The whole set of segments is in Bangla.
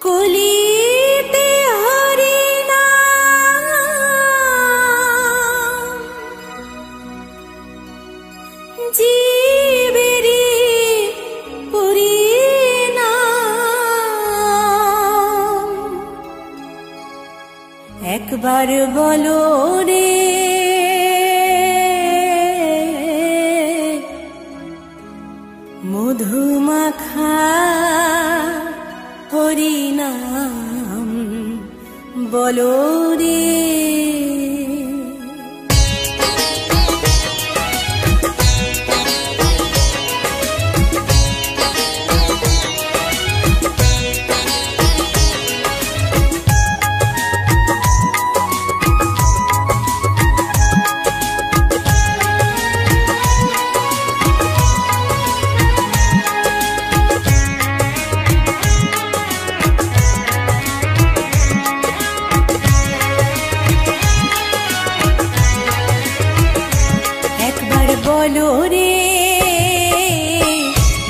কলিতে হরি নাম জীবেরি পরিণাম। একবার বলো রে মধুমাখা হরি নাম বলো রে। বলো রে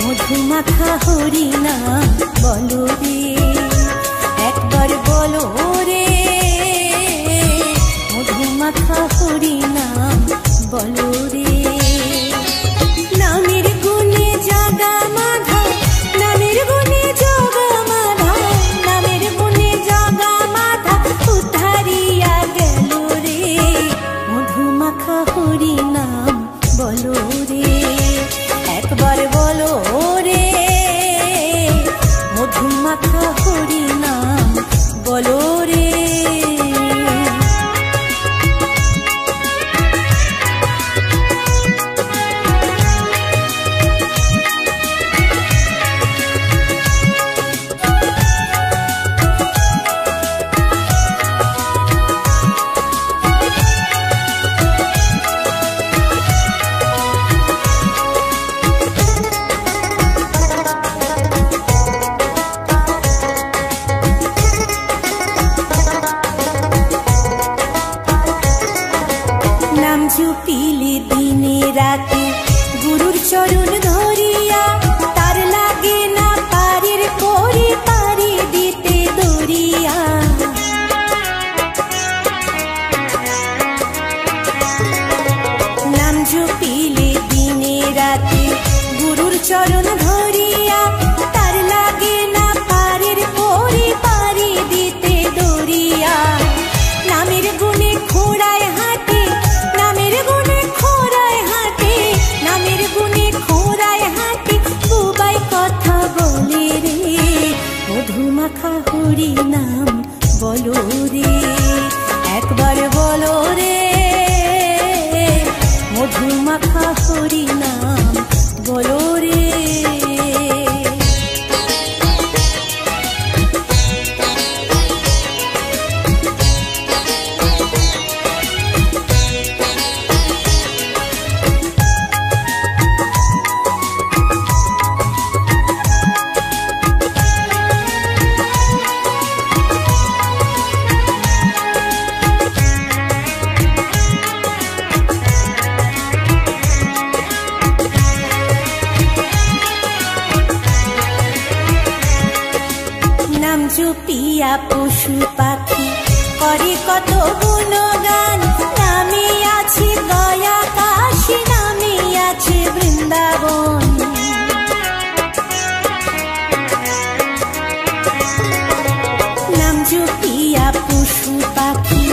মধুমাখা হরি নাম বলো রে। একবার বলো রে মধুমাখা হরি নাম বলো রে। নামের গুণে জাগা মাধা, নামের গুণে জগা মাধা, নামের গুণে জগা মাধা উদ্ধারিয়া গেল রে। মধুমাখা হরি নাম বলো রে। একবার বলো রে মধুমাখা হরি নাম বলো রে। নাম জপিলে দিনে রাতে গুরুর চরণ ধরিয়া, তার লাগে না পারের পরে পারি দিতে দরিয়া। নাম জপিলে দিনে রাতে গুরুর চরণ ধরিয়া, তার লাগে না পারের পরে পারি দিতে দরিয়া। নামের গুণে খোড়ায় হাঁটে, নামের গুণে খোড়ায় হাঁটে, নামের গুণে খোড়ায় হাঁটে বুবাই কথা বলে রে। মধুমাখা হরি নাম বলো রে। একবার বলো রে মধুমাখা হরি নাম বলো রে। নাম জপিয়া পশু পাখি করে কত গুণগান, নামে আছে গয়া কাশী, নামে আছে বৃন্দাবন। নাম জপিয়া পশু পাখি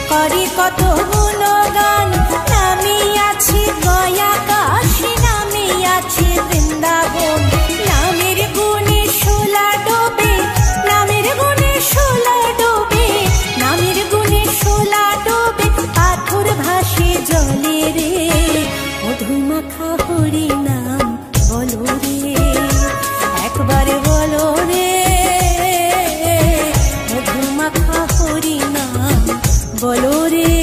করে কত গুণগান, নামে আছে গয়া কাশী, নামে আছে বৃন্দাবন। নামের গুণে শোলা ডোবে, নামের গুণে শোলা ডোবে, নামের গুণে শোলা ডোবে পাথর ভাসে জলে রে। মধুমাখা হরি নাম বলো রে। একবার বলো রে মধুমাখা হরি নাম বলো রে।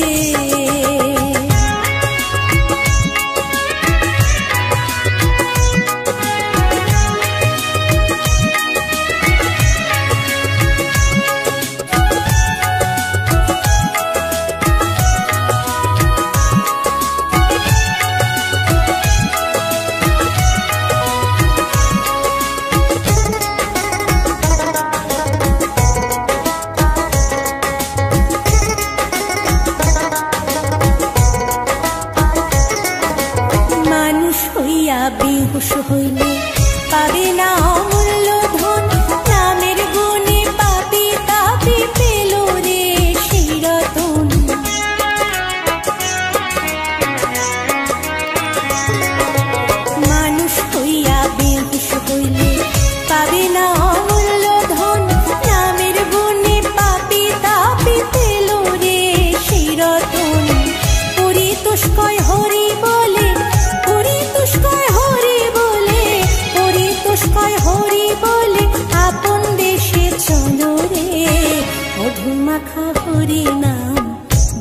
মাখা হরি নাম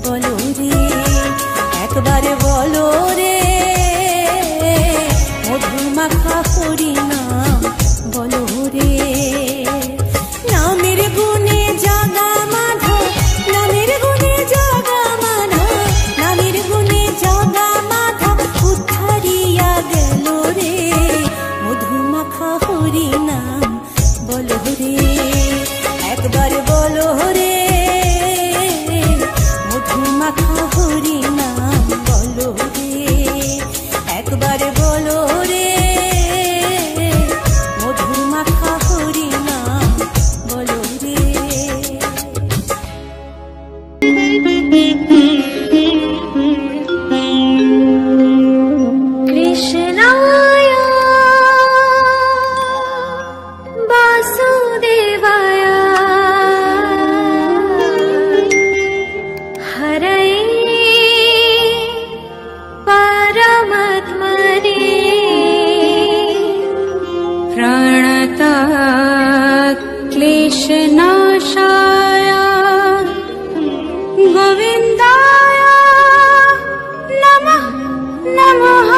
বলো রে, একবার বলো রে, মধু মাখা হরি নাম বলো রে। নামের গুণে জাগা মাধব, নামের গুণে জাগা মাধব, নামের গুণে জাগা মাধব উদ্ধারিয়া গেল রে, মধু মাখা হরি নাম বলো রে, একবার বলো রে, মধু মাখা হরি নাম বলো রে, একবার বলো রে, মধু মাখা হরি নাম বলো রে। কৃষ্ণায় বাসুদেবায় হরয়ে পরমাত্মনে প্রণতাৎ ক্লেশনাশায় গোবিন্দায় নমঃ নমঃ।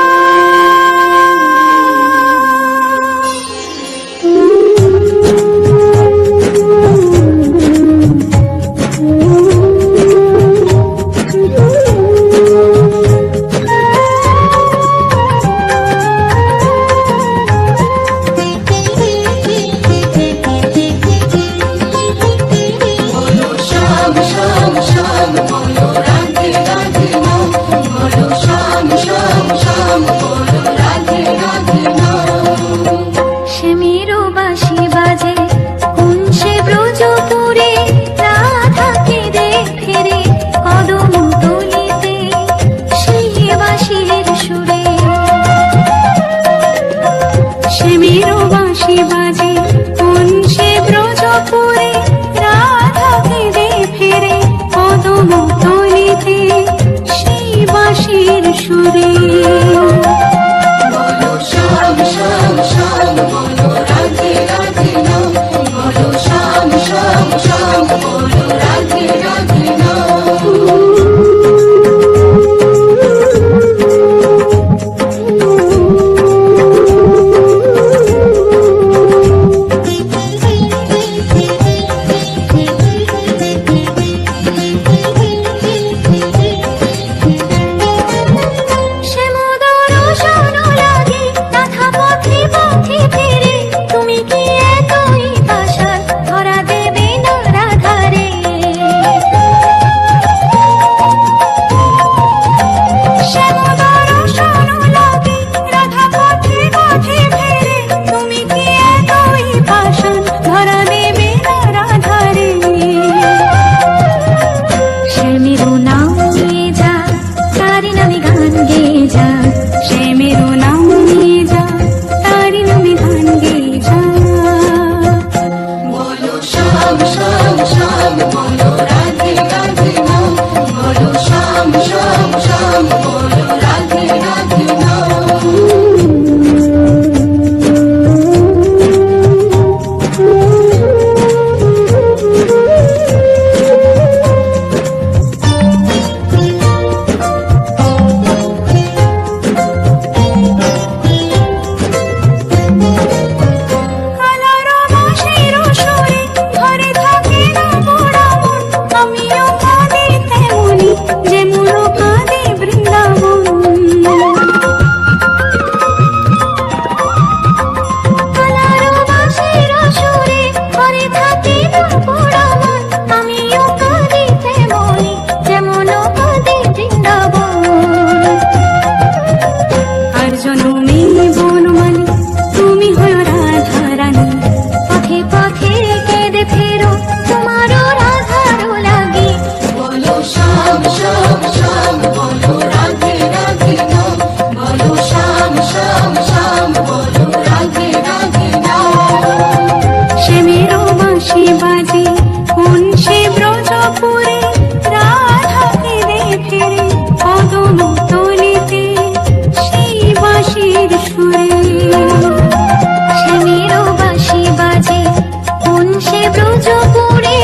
ব্রজপুরে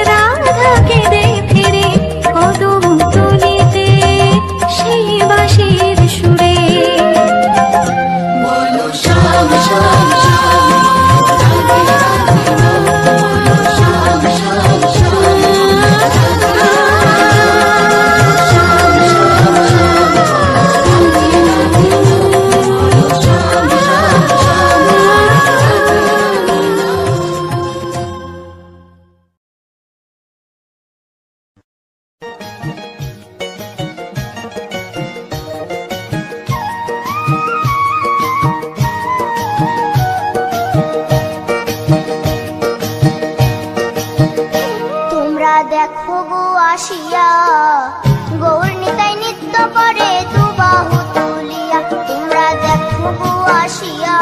রাধাকে দেখো গো আসিয়া, গৌর নিতাই নৃত্য করে দুবাহু তুলিয়া। তোমরা দেখো গো আসিয়া,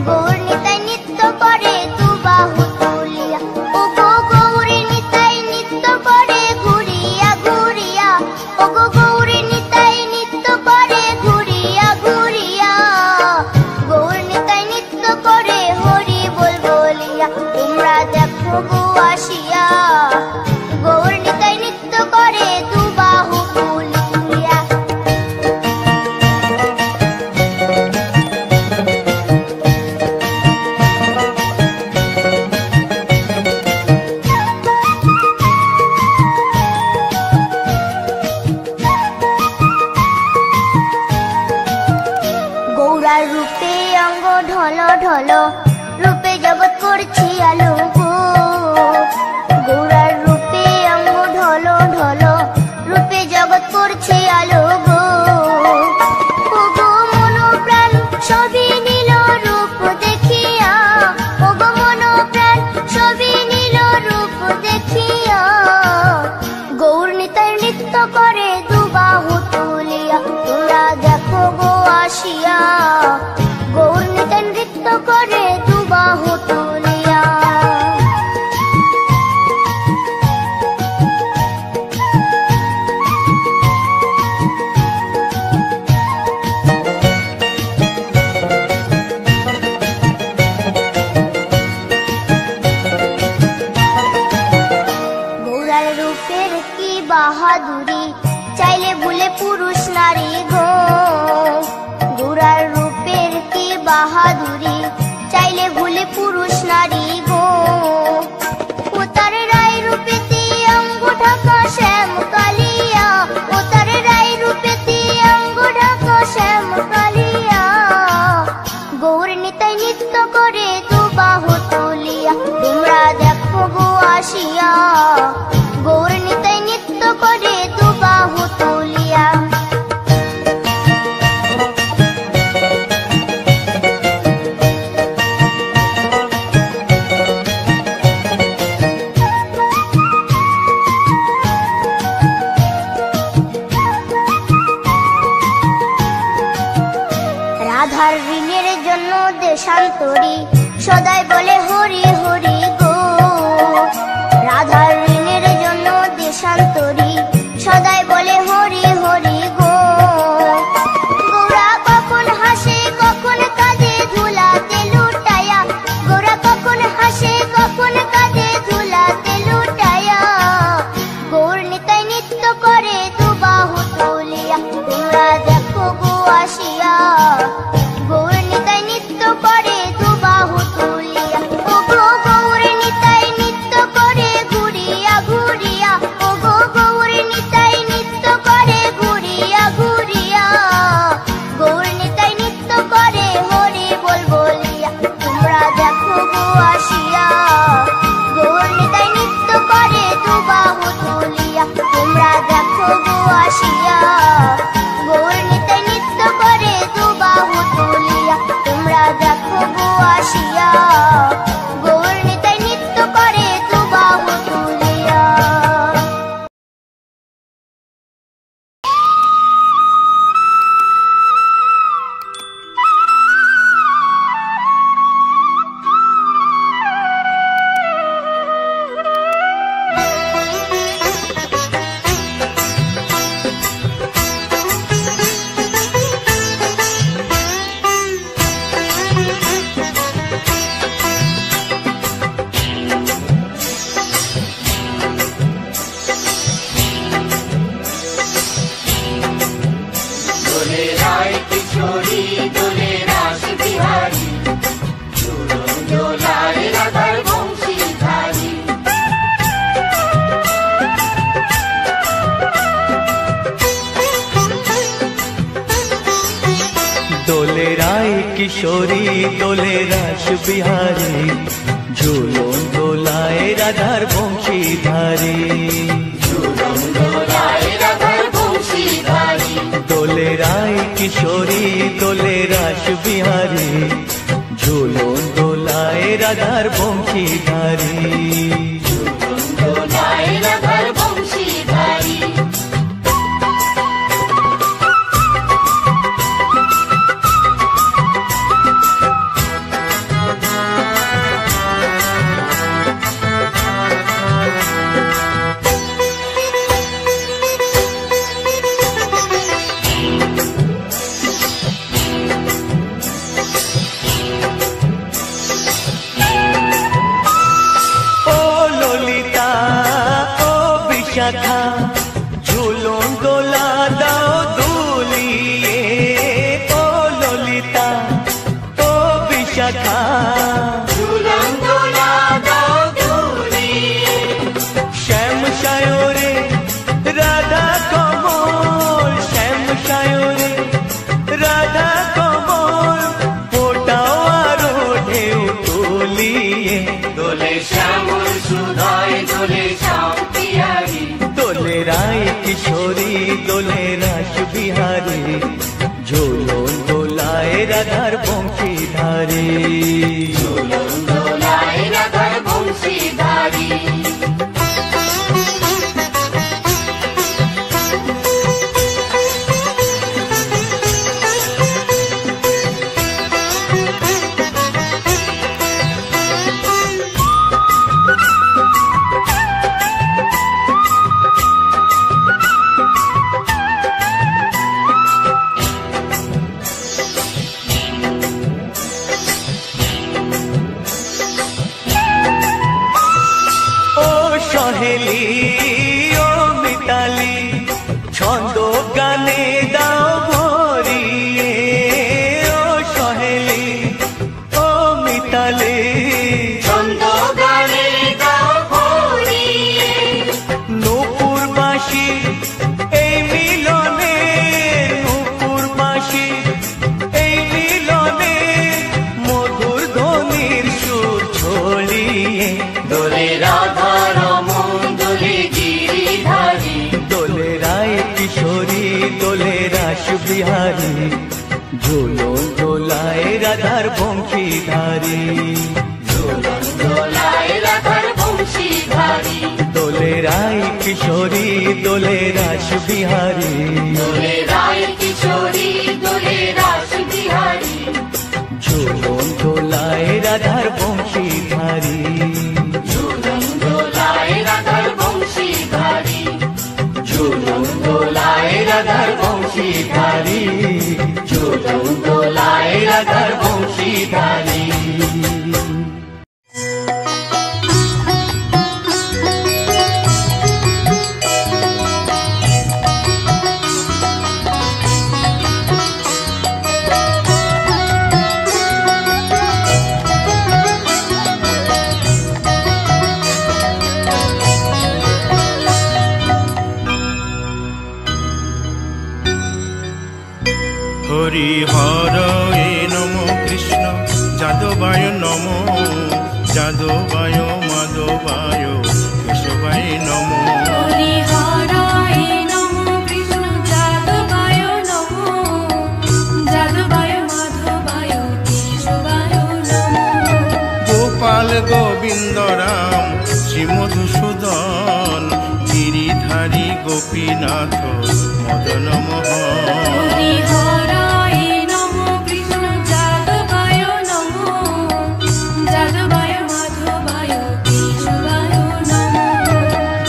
গৌর নিতাই নৃত্য করে দুবাহু তুলিয়া। ও গো গৌরী নিতাই নৃত্য করে ঘুরিয়া ঘুরিয়া, ও গো গৌরী নিতাই নৃত্য করে ঘুরিয়া ঘুরিয়া। গৌর নিতাই নৃত্য করে হরি বল বলিয়া। তোমরা দেখো গো আসিয়া, গৌর নিতাই নৃত্য করে দুবাহু তুলিয়া। গৌরার রূপে অঙ্গ ঢল ঢল, রূপে জগৎ করছি আলো গো। গৌরার রূপে অঙ্গ ঢল ঢল, রূপে জগৎ করছি আলো গো। ও গো মন প্রাণ সবই নীল রূপ দেখিয়া, ও গো মন প্রাণ সবই নীল রূপ দেখিয়া। গৌর নিতাই নৃত্য করে দুবাহু তুলিয়া। তোমরা দেখো গো আসিয়া, গৌর নিতাই নৃত্য করে দুবাহু তুলিয়া। গৌরার রূপের কি বাহাদুরি, চাইলে ভুলে পুরুষ নারী গো। গৌরার রূপের কি বাহাদুরি, চাইলে ভুলে পুরুষ নারী গো। ও তার রায় রূপেতে অঙ্গ ঢাকা শ্যাম কালিয়া, ও তার রায় রূপেতে অঙ্গ ঢাকা শ্যাম কালিয়া। গৌর নিতাই নৃত্য করে দুবাহু তুলিয়া। তোমরা দেখো গো আসিয়া, গৌর নিতাই নৃত্য করে দুবাহু তুলিয়া। রাধার ঋণের জন্য দেশান্তরী, সদাই বলে হরি হরি গো। রাধার ঋণের জন্য দেশান্তরী, সদাই বলে হরি হরি গো। গৌরা কখন হাসে কখন কাঁদে ধুলাতে লুটায়া, গৌরা কখন হাসে কখন কাঁদে ধুলাতে লুটায়া। গৌর নিতাই নৃত্য করে দুবাহু তুলিয়া। তোমরা দেখো গো আসিয়া, গৌর নিতাই নৃত্য করে দুবাহু তুলিয়া। ও গো গৌর নিতাই নৃত্য করে ঘুরিয়া ঘুরিয়া, ও গো গৌর নিতাই নৃত্য করে ঘুরিয়া ঘুরিয়া। গৌর নিতাই নৃত্য করে হরি বল বলিয়া। তোমরা দেখো গো আসিয়া, গৌর নিতাই নৃত্য করে দুবাহু তুলিয়া। তোমরা দেখো গো আসিয়া, গৌর নিতাই নৃত্য করে দুবাহু তুলিয়া। তোমরা দেখো গো আসিয়া, গৌর নিতাই নৃত্য করে দুবাহু তুলিয়া। দোলে রায় কিশোরী দোলে রাস বিহারী, ঝুলন দোলায় রাধার বংশীধারী। দোলে রায় কিশোরী দোলে রাস বিহারী, ঝুলন দোলায় রাধার বংশীধারী। শ্যামল সুধায় দোলে শ্যাম বিহারী, দোলে রায় কিশোরী দোলে রাস বিহারী, ঝোলন দোলায় রাধার বংশীধারী, ঝুলন দোলায় রাধার বংশীধারী। সহেলি ও মিতালি ছন্দ গানে দাও ভরিয়ে, ও সহেলি ও মিতালি ছন্দ গানে দাও ভরিয়ে, নূপুরবাসী এই মিলনে, নূপুরবাসী এই মিলনে মধুর ধ্বনির সুর ছড়িয়ে, দোলে রাধা রমন দোলে গিরিধারী, দোলে রায় কিশোরী দোলে রাস বিহারী, ঝোলন দোলায় রাধার বংশীধারী, ঝুলন দোলায় রাধার বংশীধারী, দোলে রায় কিশোরী দোলে রাস বিহারী, দোলে রায় কিশোরী দোলে রাস বিহারী, ঝোলন দোলায় রাধার বংশীধারী, ঝুলন দোলায় রাধার বংশীধারী, ঝুলন দোলায় রাধার বংশীধারী, ঝুলন দোলায় রাধার বংশীধারী। হরি হরয়ে নম কৃষ্ণ যাদবায় নম, যাদবায় মাধবায় কেশবায় নম, হরি হরায় নমঃ কৃষ্ণ যাদবায় নমঃ, যাদবায় মাধবায় কেশবায় নমঃ। গোপাল গোবিন্দ রাম শ্রী মধুসূদন, গিরিধারী গোপীনাথ মদন মোহন, হরি হরায় নমঃ কৃষ্ণ যাদবায় নমঃ, যাদবায় মাধবায় কেশবায় নমঃ।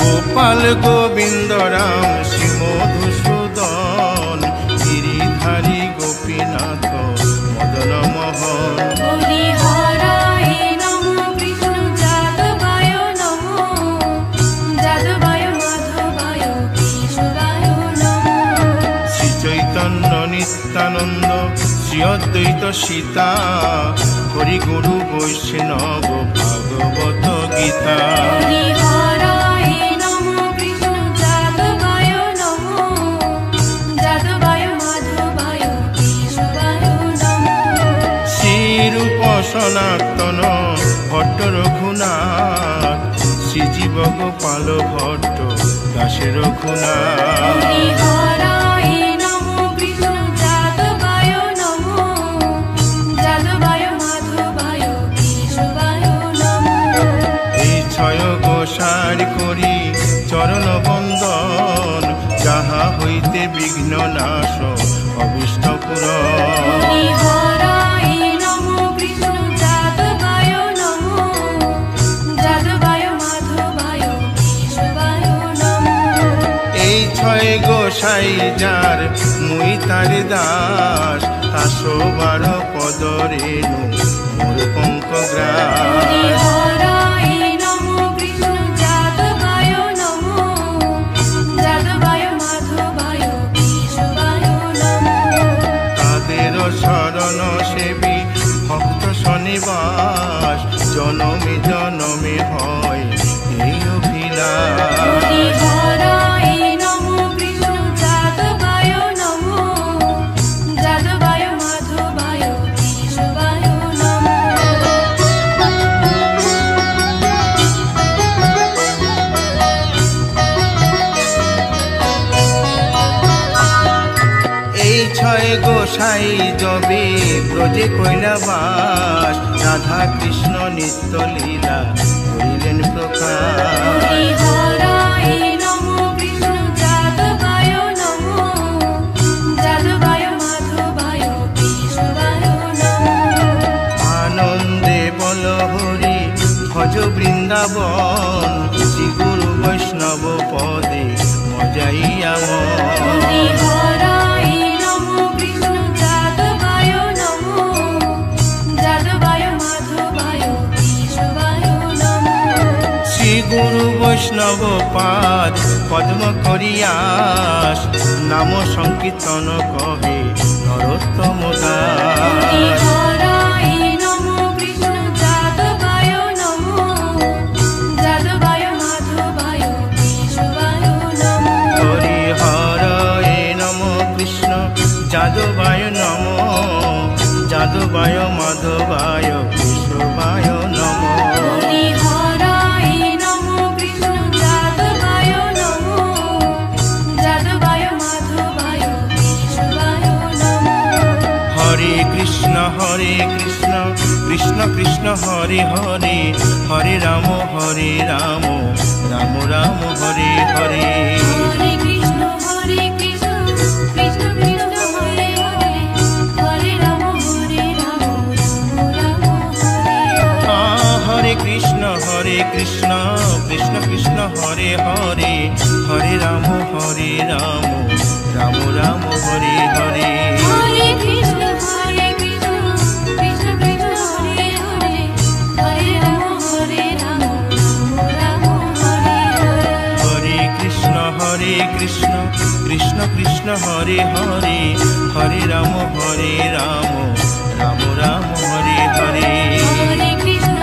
গোপাল গোবিন্দ রাম শ্রী মধুসূদন, গিরিধারী গোপীনাথ মদন মোহন, হরি হরায় নমঃ কৃষ্ণ যাদবায় নমঃ, যাদবায় মাধবায় কেশবায় নমঃ। শ্রী চৈতন্য নিত্যানন্দ শ্রী অদ্বৈত সীতা, হরি গুরু বৈষ্ণব ভাগবত গীতা, হরি হরায় নমঃ কৃষ্ণ যাদবায় নমঃ, যাদবায় মাধবায় কেশবায় নমঃ। শ্রীরূপ সনাতন ভট্ট রঘুনাথ, শ্রীজীব গোপাল ভট্ট দাসে রঘুনাথ, হরি হরায় নমঃ কৃষ্ণ যাদবায় নমঃ, যাদবায় মাধবায় কেশবায় নমঃ। এই ছয় গোসার করি চরণ বন্দন, যাহা হইতে বিঘ্ন নাশ অভিষ্ট পুরন, হরি হরায় নমঃ কৃষ্ণ যাদবায় নমঃ, যাদবায় মাধবায় কেশবায় নমঃ। এই ছয় গোসাই যার মুই তার দাস, তাসো বার পদ রেণু মোর পঙ্কগ্রাস, হরি হরায় নমঃ কৃষ্ণ যাদবায় নমঃ, যাদবায় মাধবায় কেশবায় নমঃ। তাদের শরণ সেবী ভক্ত শনিবাস, জনমে জনমে হয় এই অভিলাষ, হরি হরায় নমঃ কৃষ্ণ যাদবায় নমঃ, যাদবায় মাধবায় কেশবায় নমঃ। গোসাই যবে ব্রজে কইলা বাস, রাধা কৃষ্ণ নিত্য লীলা করিলেন প্রকাশ। হরিহরায় নমো কৃষ্ণ যাদবায় নমো, যাদবায় মাধবায় কেশবায় নমো। আনন্দে বল হরি ভজ বৃন্দাবন, শ্রী গুরু বৈষ্ণব পদে মজাইয়া মন। হরিহরায় নমো কৃষ্ণ যাদবায় নমো, যাদবায় মাধবায় কেশবায় নমো। শ্রী গুরু বৈষ্ণব পাদ পদ্ম করিয়াস, নাম সংকীর্তন কহে নরোত্তম দাস। হরিহরায় নমো কৃষ্ণ যাদবায় নমো, যাদবায় মাধবায় কেশবায় নমো। হরিহরায় নম কৃষ্ণ যাদবায় নম, যাদবায় মাধবায় কেশবায় নম। হরিহরায় নমো কৃষ্ণ যাদবায় নমো, যাদবায় মাধবায় কেশবায় নমো। হরে কৃষ্ণ কৃষ্ণ কৃষ্ণ হরে হরে, হরে রাম রাম রাম হরে হরে। হরে কৃষ্ণ কৃষ্ণ কৃষ্ণ হরে হরে, হরে রাম রাম রাম হরে হরে। হরে কৃষ্ণ কৃষ্ণ কৃষ্ণ হরে হরে, হরে রাম রাম রাম হরে হরে। হরে কৃষ্ণ কৃষ্ণ কৃষ্ণ হরে হরে, হরে রাম রাম রাম হরে হরে। হরে কৃষ্ণ কৃষ্ণ কৃষ্ণ হরে হরে, হরে রাম রাম রাম হরে হরে। হরে কৃষ্ণ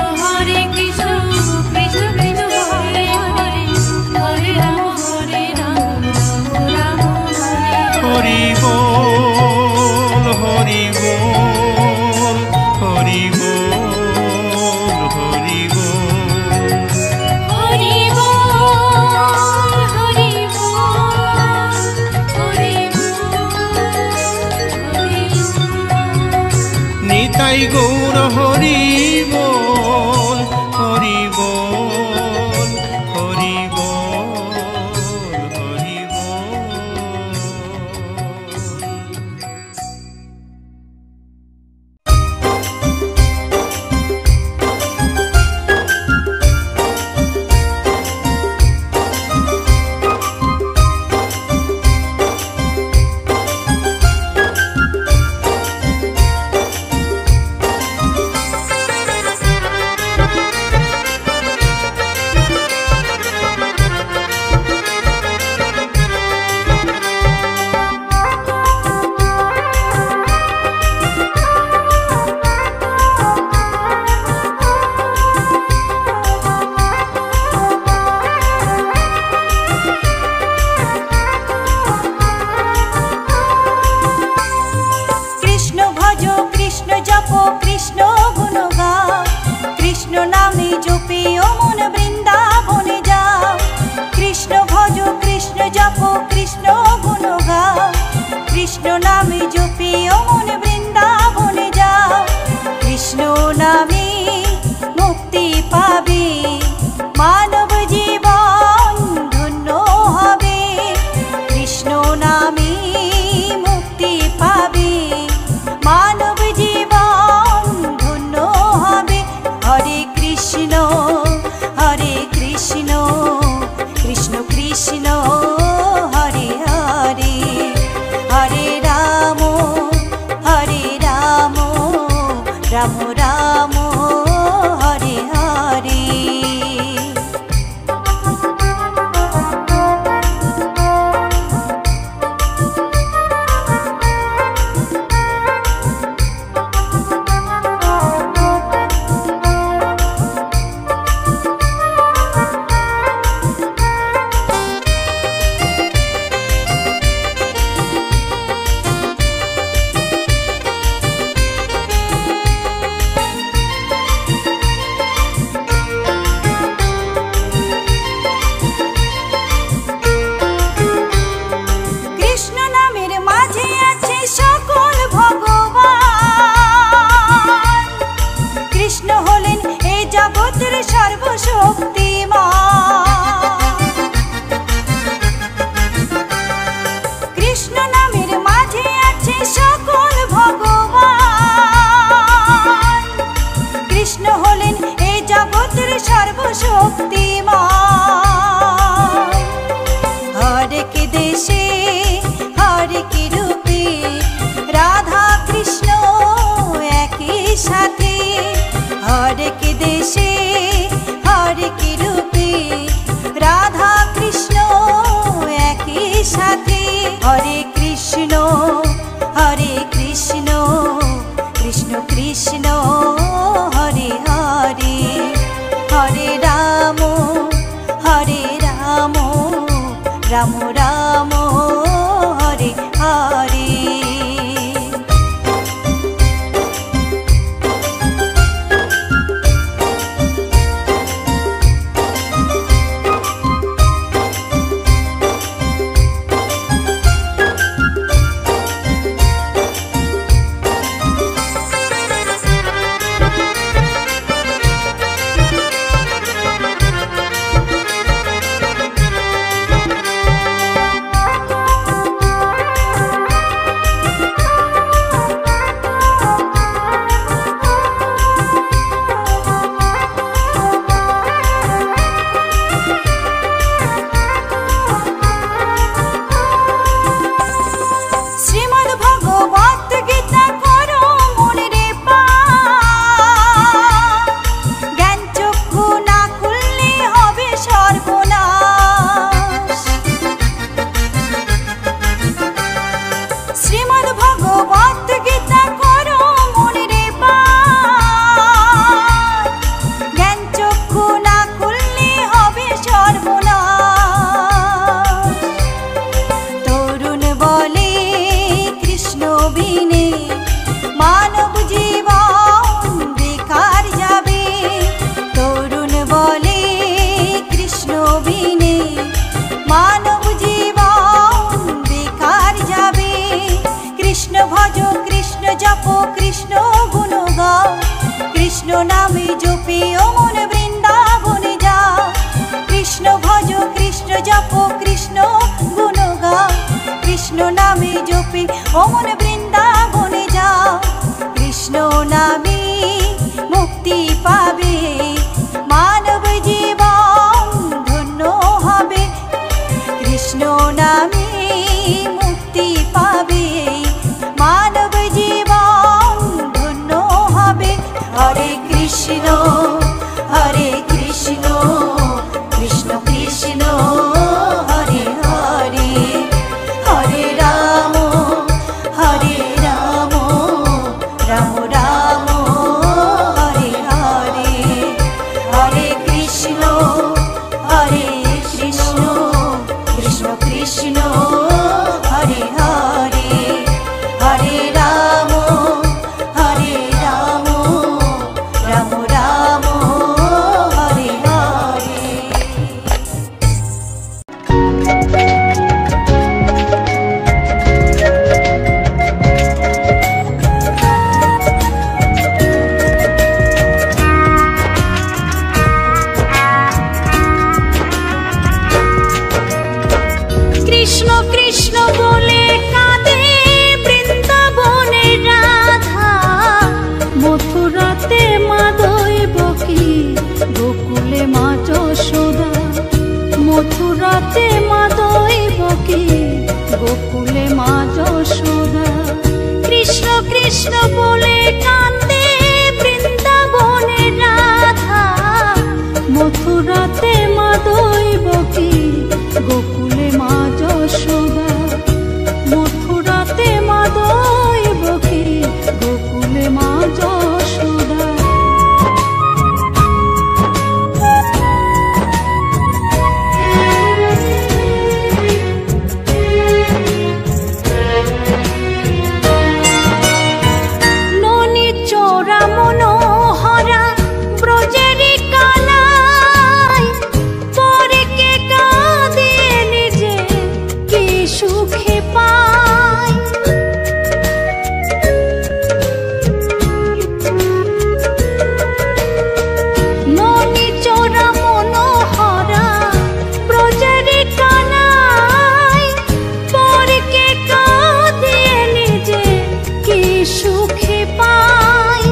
কৃষ্ণ কৃষ্ণ হরে হরে, হরে রাম রাম রাম হরে হরে। হরি বল হরি বল, হরি বল হরি বল। হরি বল হরি বল, হরি বল হরি বল। নিতাই গৌর হরি বল, হরি বল হরি বল হরি বল। কৃষ্ণ ভজ কৃষ্ণ জপ কৃষ্ণ গুণ গাও, কৃষ্ণ নামে জপিও মন বৃন্দাবনে যাও। কৃষ্ণ ভজ কৃষ্ণ জপ কৃষ্ণ গুণ গাও, কৃষ্ণ নামে জপিও মন বৃন্দাবনে যাও। কৃষ্ণ নামে মুক্তি পাবে, মানব জীবন ধন্য হবে। কৃষ্ণ নামে মুক্তি পাবে, মানব জীবন ধন্য হবে। হরে কৃষ্ণ কৃষ্ণ কৃষ্ণ হরে হরে, হরে রাম রাম রাম হরে হরে। অমন বৃন্দাবনে যাও, কৃষ্ণ নামে মুক্তি পাবে, মানব জীবন ধন্য হবে। কৃষ্ণ নামে মুক্তি পাবে, মানব জীবন ধন্য হবে। হরে কৃষ্ণ হরে কৃষ্ণ, কৃষ্ণ কৃষ্ণ হরে হরে, হরে রাম রাম রাম হরে হরে। হরে কৃষ্ণ কৃষ্ণ কৃষ্ণ হরে হরে, হরে রাম রাম রাম হরে হরে। কৃষ্ণ কৃষ্ণ বলে কাঁদে বৃন্দাবনের রাধা, মথুরাতে মা দৈবকী, গোকুলে মা যশোদা। মথুরাতে মা দৈবকী, গোকুলে মা যশোদা। কৃষ্ণ কৃষ্ণ বলে কাঁদে বৃন্দাবনের রাধা, মথুরাতে মা দৈবকী, গোকুলে মা যশোদা। মথুরাতে মা দৈবকী, গোকুলে মা যশোদা। ননি চোরা মনোহরা ব্রজেরি কানাই, পরে কে কাঁদে নিজে কি সুখে পায়। ননি চোরা মনোহরা ব্রজেরি কানাই, পরে কে কাঁদে নিজে কি সুখে পায়।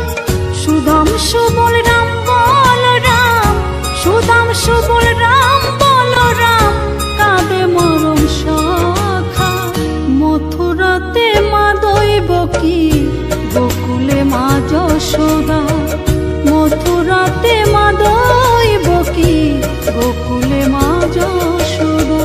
সুদাম সুবল রাম বলরাম, সুদাম সুবল রাম বলরাম, কাঁদে মরম সখা। মথুরাতে মা দৈবকী, গোকুলে মা যশোদা। মথুরাতে মা দৈবকী, গোকুলে মা যশোদা।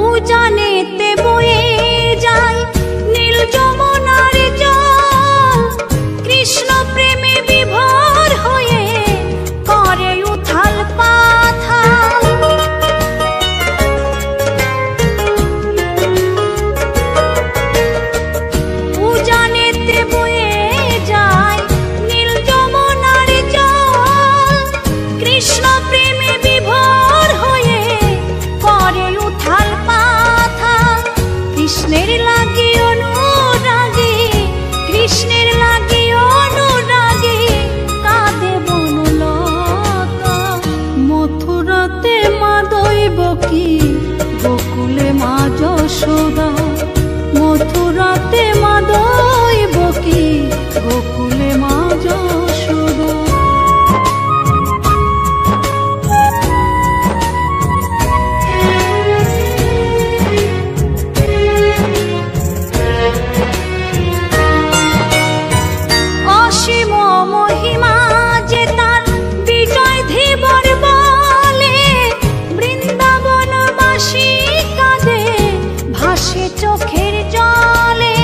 উজানেতে বয়ে যায় নীল যমুনার জল, কৃষ্ণ প্রেমে বিভোর হয়ে করে উথাল পাথাল। উজানেতে বয়ে যায় নীল যমুনার জল, কৃষ্ণ প্রেমে বিভোর হয়ে করে উথাল পাথাল। কৃষ্ণের লাগি অনুরাগী, কৃষ্ণের লাগি অনুরাগী, কাঁদে বনলতা। মথুরাতে মা দৈবকী, গোকুলে মা যশোদা। মথুরাতে মা দৈবকী, গোকুলে মা যশোদা। অসীম মহিমা যে তার বিজয় ধীবর বলে, বৃন্দাবনবাসী কাঁদে ভাসে চোখের জলে।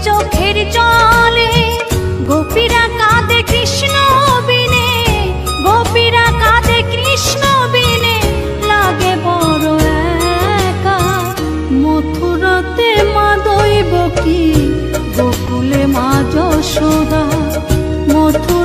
চোখের জলে গোপীরা মা যশোদা মথুরা